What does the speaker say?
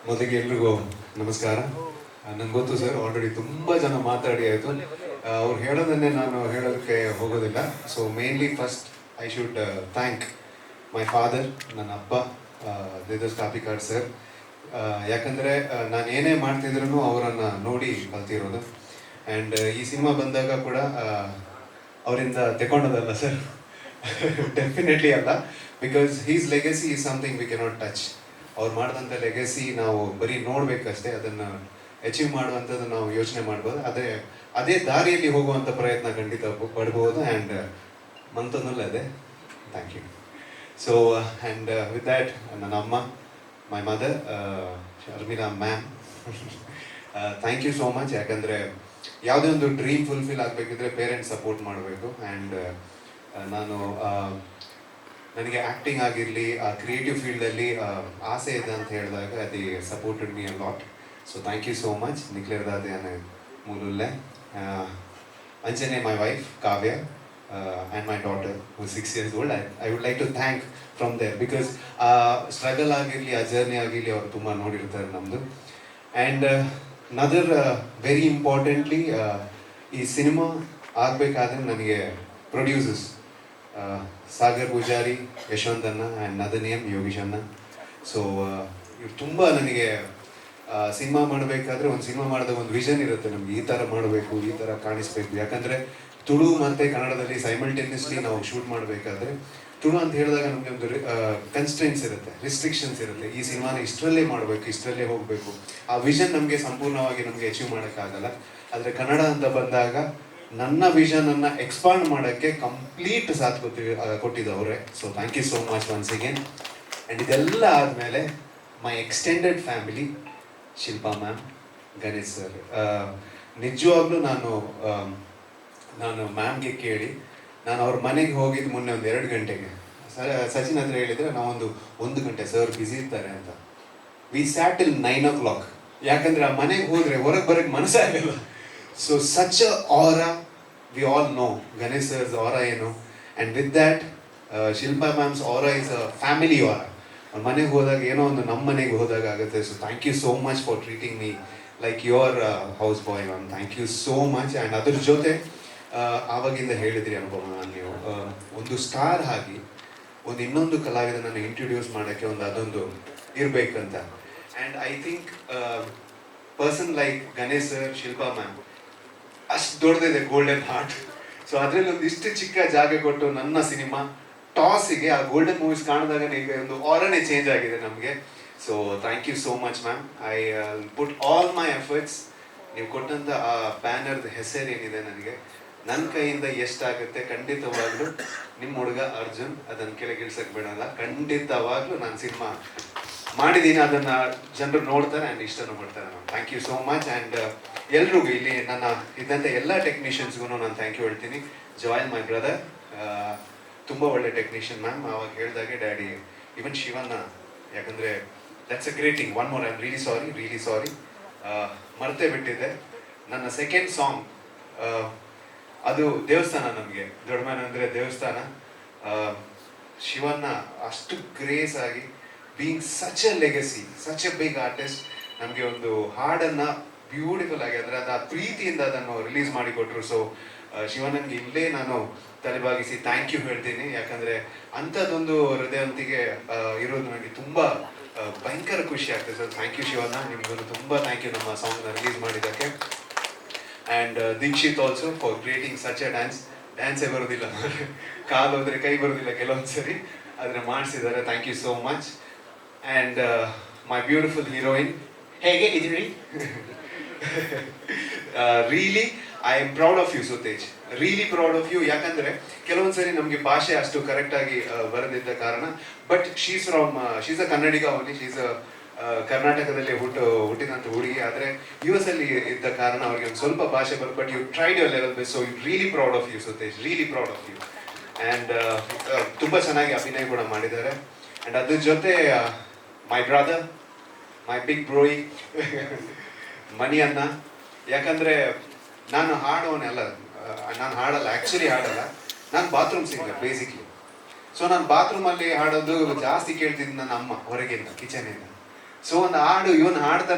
ಮೊದಲಿಗೆ ಎಲ್ರಿಗೂ ನಮಸ್ಕಾರ. ನಂಗೆ ಗೊತ್ತು ಸರ್, ಆಲ್ರೆಡಿ ತುಂಬ ಜನ ಮಾತಾಡಿ ಆಯಿತು. ಅವ್ರು ಹೇಳೋದನ್ನೇ ನಾನು ಹೇಳೋದಕ್ಕೆ ಹೋಗೋದಿಲ್ಲ. So mainly first I should thank my father, ನನ್ನ ಅಪ್ಪ ದೇವದಾಸ್ ಕಾಪಿಕಾಡ್ ಸರ್. ಯಾಕಂದರೆ ನಾನು ಏನೇ ಮಾಡ್ತಿದ್ರು ಅವರನ್ನು ನೋಡಿ ಕಲ್ತಿರೋದು. ಆ್ಯಂಡ್ ಈ ಸಿನಿಮಾ ಬಂದಾಗ ಕೂಡ ಅವರಿಂದ ತೆಕೊಂಡದಲ್ಲ ಸರ್, ಡೆಫಿನೆಟ್ಲಿ ಅಲ್ಲ. Because he's legacy is something we cannot touch. ಅವ್ರು ಮಾಡಿದಂಥ ಲೆಗಸಿ ನಾವು ಬರೀ ನೋಡಬೇಕಷ್ಟೇ, ಅದನ್ನು ಅಚೀವ್ ಮಾಡುವಂಥದ್ದು ನಾವು ಯೋಚನೆ ಮಾಡ್ಬೋದು. ಅದೇ ದಾರಿಯಲ್ಲಿ ಹೋಗುವಂಥ ಪ್ರಯತ್ನ ಖಂಡಿತ ಪಡ್ಬೋದು. ಆ್ಯಂಡ್ ಮಂತೊಂದಲ್ಲ ಅದೇ. Thank you. So and with that ನನ್ನ ಅಮ್ಮ, my mother Sharmila ma'am, thank you so much. ಯಾಕಂದರೆ ಯಾವುದೇ ಒಂದು ಡ್ರೀಮ್ ಫುಲ್ಫಿಲ್ ಆಗಬೇಕಿದ್ರೆ ಪೇರೆಂಟ್ಸ್ ಸಪೋರ್ಟ್ ಮಾಡಬೇಕು. ಆ್ಯಂಡ್ ನಾನು ನನಗೆ ಆ್ಯಕ್ಟಿಂಗ್ ಆಗಿರಲಿ, ಕ್ರಿಯೇಟಿವ್ ಫೀಲ್ಡಲ್ಲಿ ಆಸೆ ಇದೆ ಅಂತ ಹೇಳಿದಾಗ ಅದು supported me a lot. So thank you so much. ನಿಕ್ಲೇರ್ದಾದೆ ಅನ್ನ ಮೂಲುಲ್ಲೆ ಅಂಚನೆ my wife Kavya and my daughter who 6 years old. I would like to thank from there. Because struggle ಆಗಿರಲಿ, ಆ ಜರ್ನಿ ಆಗಿರಲಿ ಅವರು ತುಂಬ ನೋಡಿರ್ತಾರೆ ನಮ್ಮದು. ಆ್ಯಂಡ್ ನದರ್ ವೆರಿ ಇಂಪಾರ್ಟೆಂಟ್ಲಿ, ಈ ಸಿನಿಮಾ ಆಗಬೇಕಾದ್ರೆ ನನಗೆ ಪ್ರೊಡ್ಯೂಸರ್ಸ್ ಸಾಗರ್ ಪೂಜಾರಿ, ಯಶವಂತ್ ಅಣ್ಣ ಆ್ಯಂಡ್ ನದನಿಯಂ ಯೋಗೀಶ್ ಅಣ್ಣ. ಸೊ ಇವ್ರು ತುಂಬ ನನಗೆ ಸಿನಿಮಾ ಮಾಡಬೇಕಾದ್ರೆ, ಒಂದು ಸಿನಿಮಾ ಮಾಡಿದಾಗ ಒಂದು ವಿಷನ್ ಇರುತ್ತೆ ನಮಗೆ, ಈ ಥರ ಮಾಡಬೇಕು, ಈ ಥರ ಕಾಣಿಸ್ಬೇಕು. ಯಾಕಂದರೆ ತುಳು ಮತ್ತು ಕನ್ನಡದಲ್ಲಿ ಸೈಮಲ್ಟೇನಿಯಸ್ಲಿ ನಾವು ಶೂಟ್ ಮಾಡಬೇಕಾದ್ರೆ, ತುಳು ಅಂತ ಹೇಳಿದಾಗ ನಮಗೆ ಒಂದು ಕನ್ಸ್ಟ್ರೆಂಟ್ಸ್ ಇರುತ್ತೆ, ರಿಸ್ಟ್ರಿಕ್ಷನ್ಸ್ ಇರುತ್ತೆ. ಈ ಸಿನಿಮಾನ ಇಷ್ಟರಲ್ಲೇ ಮಾಡಬೇಕು, ಇಷ್ಟರಲ್ಲೇ ಹೋಗಬೇಕು. ಆ ವಿಷನ್ ನಮಗೆ ಸಂಪೂರ್ಣವಾಗಿ ನಮಗೆ ಅಚೀವ್ ಮಾಡೋಕ್ಕಾಗಲ್ಲ. ಆದರೆ ಕನ್ನಡ ಅಂತ ಬಂದಾಗ ನನ್ನ ವಿಷನನ್ನು ಎಕ್ಸ್ಪಾಂಡ್ ಮಾಡೋಕ್ಕೆ ಕಂಪ್ಲೀಟ್ ಸಾಥ್ ಕೊಟ್ಟಿದ್ದವರೇ. So thank you so much once again. And ಇದೆಲ್ಲ ಆದಮೇಲೆ my extended family, Shilpa ma'am, Ganesh sir. ನಿಜವಾಗ್ಲೂ ನಾನು ಮ್ಯಾಮ್ಗೆ ಕೇಳಿ, ನಾನು ಅವ್ರ ಮನೆಗೆ ಹೋಗಿದ್ದು ಮೊನ್ನೆ ಒಂದು 2 ಗಂಟೆಗೆ. ಸಚಿನ್ ಹತ್ರ ಹೇಳಿದರೆ ನಾವೊಂದು 1 ಗಂಟೆ ಸರ್ ಬ್ಯುಸಿ ಇರ್ತಾರೆ ಅಂತ. We sat till 9 o'clock. ಯಾಕಂದರೆ ಆ ಮನೆಗೆ ಹೋದರೆ ಹೊರಗೆ ಬರೋಕ್ಕೆ ಮನಸ್ಸೇ ಆಗಲ್ಲ. So such a aura, we all know Ganesh sir's aura ಏನು. And with that Shilpa ma'am's aura is a family aura. ಅವ್ರ ಮನೆಗೆ ಹೋದಾಗ ಏನೋ ಒಂದು ನಮ್ಮ ಮನೆಗೆ ಹೋದಾಗ ಆಗುತ್ತೆ. So thank you so much for treating me like your house boy ma'am. Thank you so much. And ಅದ್ರ ಜೊತೆ ಆವಾಗಿಂದ ಹೇಳಿದ್ರಿ ಅನುಭವ, ನೀವು ಒಂದು ಸ್ಟಾರ್ ಆಗಿ ಒಂದು ಇನ್ನೊಂದು ಕಲಾವಿದನನ್ನು ಇಂಟ್ರೊಡ್ಯೂಸ್ ಮಾಡೋಕ್ಕೆ ಅದೊಂದು ಇರಬೇಕಂತ. And I think person like Ganesh sir, Shilpa ma'am ಅಷ್ಟು ದೊಡ್ಡದಿದೆ ಗೋಲ್ಡನ್ ಹಾರ್ಟ್. ಸೊ ಅದರಲ್ಲಿ ಒಂದು ಇಷ್ಟು ಚಿಕ್ಕ ಜಾಗ ಕೊಟ್ಟು ನನ್ನ ಸಿನಿಮಾ ಟಾಸಿಗೆ ಆ ಗೋಲ್ಡನ್ ಮೂವೀಸ್ ಕಾಣಿದಾಗ ಈಗ ಒಂದು ಆರನೇ ಚೇಂಜ್ ಆಗಿದೆ ನಮಗೆ. So thank you so much ma'am. I put all my efforts. ನೀವು ಕೊಟ್ಟಂಥ ಆ ಬ್ಯಾನರ್ದ ಹೆಸರೇನಿದೆ, ನನಗೆ ನನ್ನ ಕೈಯಿಂದ ಎಷ್ಟಾಗುತ್ತೆ ಖಂಡಿತವಾಗ್ಲೂ ನಿಮ್ಮ ಹುಡುಗ ಅರ್ಜುನ್ ಅದನ್ನು ಕೆಳಗಿಳಿಸಕ್ಕೆ ಬಿಡಲ್ಲ. ಖಂಡಿತವಾಗ್ಲೂ ನಾನು ಸಿನಿಮಾ ಮಾಡಿದ್ದೀನಿ, ಅದನ್ನು ಜನರು ನೋಡ್ತಾರೆ ಆ್ಯಂಡ್ ಇಷ್ಟನೂ ಮಾಡ್ತಾರೆ ma'am. Thank you so much. And ಎಲ್ರಿಗೂ ಇಲ್ಲಿ ನನ್ನ ಇದ್ದಂಥ ಎಲ್ಲ ಟೆಕ್ನಿಷಿಯನ್ಸ್ಗೂ ನಾನು ಥ್ಯಾಂಕ್ ಯು ಹೇಳ್ತೀನಿ. ಜಾಯ್ನ್ ಮೈ ಬ್ರದರ್, ತುಂಬ ಒಳ್ಳೆ ಟೆಕ್ನಿಷಿಯನ್ ಮ್ಯಾಮ್. ಅವಾಗ ಹೇಳಿದಾಗೆ ಡ್ಯಾಡಿ, ಈವನ್ ಶಿವನ್ನ, ಯಾಕಂದರೆ that's a great thing. One more, I am really sorry, ಮರ್ತೇ ಬಿಟ್ಟಿದ್ದೆ. ನನ್ನ ಸೆಕೆಂಡ್ ಸಾಂಗ್ ಅದು ದೇವಸ್ಥಾನ. ನಮಗೆ ದೊಡ್ಡಮನೆ ಅಂದರೆ ದೇವಸ್ಥಾನ. ಶಿವನ್ನ ಅಷ್ಟು ಗ್ರೇಸ್ ಆಗಿ, being such a legacy, such a big artist, ನಮಗೆ ಒಂದು ಹಾಡನ್ನು ಬ್ಯೂಟಿಫುಲ್ ಆಗಿ ಅದರ ಪ್ರೀತಿಯಿಂದ ಅದನ್ನು ರಿಲೀಸ್ ಮಾಡಿಕೊಟ್ರು. ಸೊ ಶಿವನನ್ಗೆ ಇಲ್ಲೇ ನಾನು ತಲೆಬಾಗಿಸಿ ಥ್ಯಾಂಕ್ ಯು ಹೇಳ್ತೀನಿ. ಯಾಕಂದರೆ ಅಂಥದ್ದೊಂದು ಹೃದಯವಂತಿಗೆ ಇರೋದು ನನಗೆ ತುಂಬ ಭಯಂಕರ ಖುಷಿ ಆಗ್ತದೆ. ಸೊ ಥ್ಯಾಂಕ್ ಯು ಶಿವಣ್ಣ, ನಿಮಗೊಂದು ತುಂಬ ಥ್ಯಾಂಕ್ ಯು ನಮ್ಮ ಸಾಂಗ್ನ ರಿಲೀಸ್ ಮಾಡಿದ್ದಕ್ಕೆ. And Dikshit also for creating such a ಡ್ಯಾನ್ಸೇ ಬರೋದಿಲ್ಲ, ಕಾಲು ಹೋದರೆ ಕೈ ಬರೋದಿಲ್ಲ ಕೆಲವೊಂದು ಸರಿ, ಆದರೆ ಮಾಡಿಸಿದ್ದಾರೆ. Thank you so much. And my beautiful heroine, ಹೇಗೆ ಇದ್ದೀರಿ? Really I am proud of you Sutej, really proud of you. ಯಾಕಂದರೆ ಕೆಲವೊಂದು ಸರಿ ನಮಗೆ ಭಾಷೆ ಅಷ್ಟು ಕರೆಕ್ಟಾಗಿ ಬರದಿದ್ದ ಕಾರಣ, but she's a Kannadiga only, she's a ಕರ್ನಾಟಕದಲ್ಲಿ ಹುಟ್ಟಿದಂಥ ಹುಡುಗಿ. ಆದರೆ US ಅಲ್ಲಿ ಇದ್ದ ಕಾರಣ ಅವ್ರಿಗೆ ಒಂದು ಸ್ವಲ್ಪ ಭಾಷೆ ಬರುತ್ತೆ. But you tried your level best. So you really proud of you Sutej, really proud of you. And ತುಂಬ ಚೆನ್ನಾಗಿ ಅಭಿನಯ ಕೂಡ ಮಾಡಿದ್ದಾರೆ. ಆ್ಯಂಡ್ ಅದ್ರ ಜೊತೆ ಮೈ ಬ್ರದರ್, ಮೈ ಬಿಗ್ ಬ್ರೋಯಿ ಮನಿ ಅನ್ನ. ಯಾಕಂದರೆ ನಾನು ಹಾಡೋನೆಲ್ಲ, ನಾನು ಹಾಡಲ್ಲ, ಆ್ಯಕ್ಚುಲಿ ಹಾಡಲ್ಲ. ನಾನು ಬಾತ್ರೂಮ್ ಸಿಂಗರ್ ಬೇಸಿಕ್ಲಿ. ಸೊ ನಾನು ಬಾತ್ರೂಮಲ್ಲಿ ಹಾಡೋದು ಜಾಸ್ತಿ ಕೇಳ್ತಿದ್ದು ನನ್ನ ಅಮ್ಮ ಹೊರಗಿಂದ, ಕಿಚನಿಂದ. ಸೊ ಒಂದು ಹಾಡು ಇವನು ಹಾಡ್ತಾನೆ